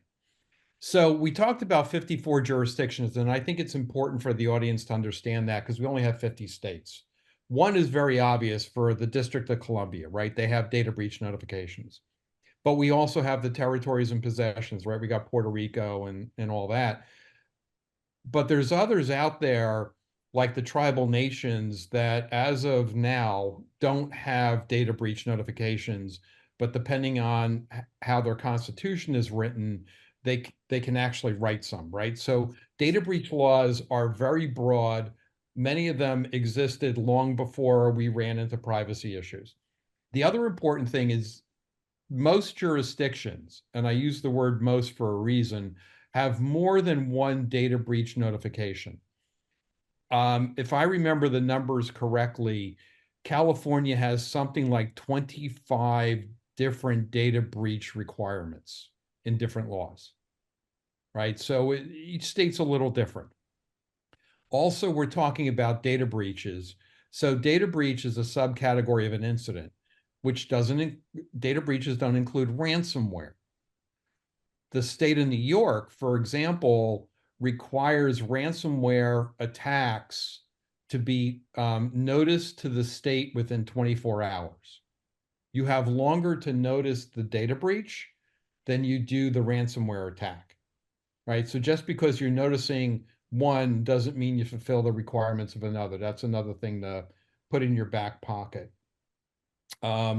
So we talked about 54 jurisdictions, and I think it's important for the audience to understand that because we only have 50 states. One is very obvious for the District of Columbia, right? They have data breach notifications. But we also have the territories and possessions, right? We got Puerto Rico and all that. But there's others out there, like the tribal nations, that as of now don't have data breach notifications, but depending on how their constitution is written, they can actually write some, right? So data breach laws are very broad. Many of them existed long before we ran into privacy issues. The other important thing is most jurisdictions, and I use the word most for a reason, have more than one data breach notification. If I remember the numbers correctly, California has something like 25 different data breach requirements in different laws, right? So each state's a little different. Also, we're talking about data breaches. So data breach is a subcategory of an incident, which data breaches don't include ransomware. The state of New York, for example, requires ransomware attacks to be noticed to the state within 24 hours. You have longer to notice the data breach than you do the ransomware attack, right? So just because you're noticing one doesn't mean you fulfill the requirements of another. That's another thing to put in your back pocket. I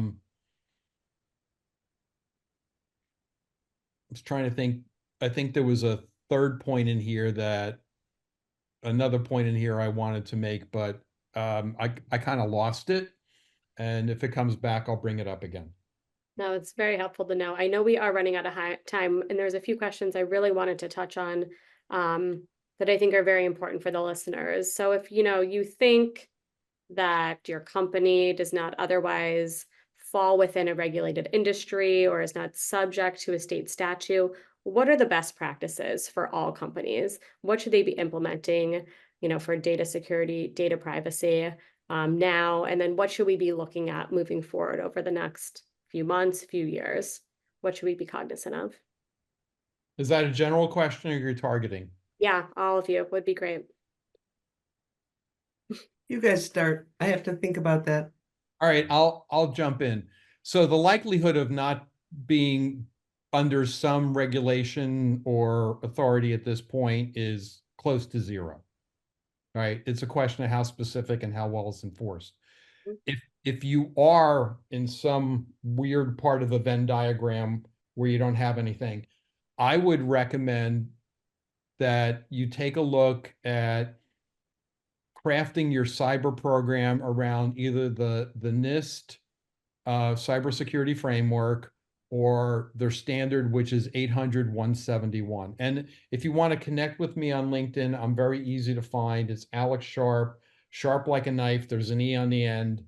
was trying to think. I think there was a third point in here another point in here I wanted to make, but I kind of lost it. And if it comes back, I'll bring it up again. No, it's very helpful to know. I know we are running out of time, and there's a few questions I really wanted to touch on that I think are very important for the listeners. So if you think that your company does not otherwise fall within a regulated industry or is not subject to a state statute, what are the best practices for all companies? What should they be implementing, for data security, data privacy now? And then what should we be looking at moving forward over the next few months, few years? What should we be cognizant of? Is that a general question or you're targeting? Yeah, all of you would be great. You guys start. I have to think about that. All right, I'll jump in. So the likelihood of not being under some regulation or authority at this point is close to zero. Right? It's a question of how specific and how well it's enforced. If you are in some weird part of the Venn diagram where you don't have anything, I would recommend that you take a look at crafting your cyber program around either the NIST cybersecurity framework or their standard, which is 800-171. And if you want to connect with me on LinkedIn, I'm very easy to find. It's Alex Sharp, sharp like a knife. There's an E on the end.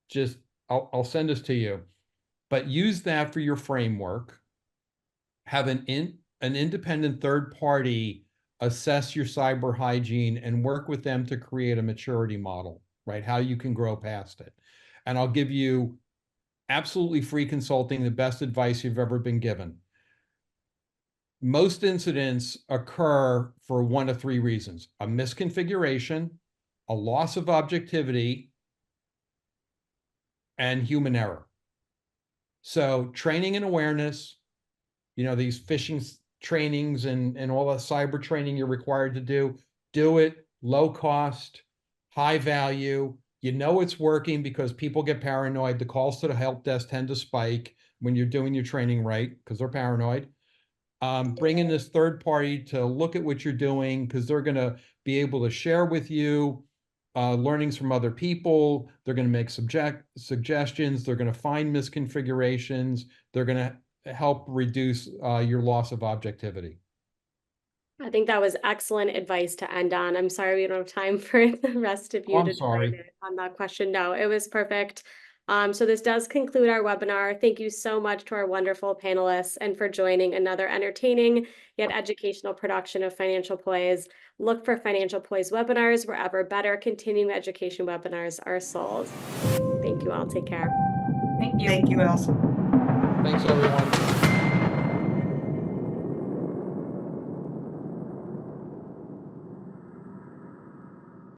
Just, I'll send this to you. But use that for your framework. Have an independent third party assess your cyber hygiene and work with them to create a maturity model, right? How you can grow past it. And I'll give you absolutely free consulting, the best advice you've ever been given. Most incidents occur for one of three reasons: a misconfiguration, a loss of objectivity, and human error. So training and awareness, these phishing trainings and all the cyber training you're required to do it, low cost, high value. You know it's working because people get paranoid. The calls to the help desk tend to spike when you're doing your training right, because they're paranoid. Bring in this third party to look at what you're doing, because they're going to be able to share with you learnings from other people. They're going to make suggestions. They're going to find misconfigurations. They're going to help reduce your loss of objectivity. I think that was excellent advice to end on. I'm sorry we don't have time for the rest of you I'm to sorry. join in on that question. No, it was perfect. So this does conclude our webinar. Thank you so much to our wonderful panelists and for joining another entertaining yet educational production of Financial Poise. Look for Financial Poise webinars wherever better continuing education webinars are sold. Thank you all. Take care. Thank you. Thank you, Allison. Thanks, everyone.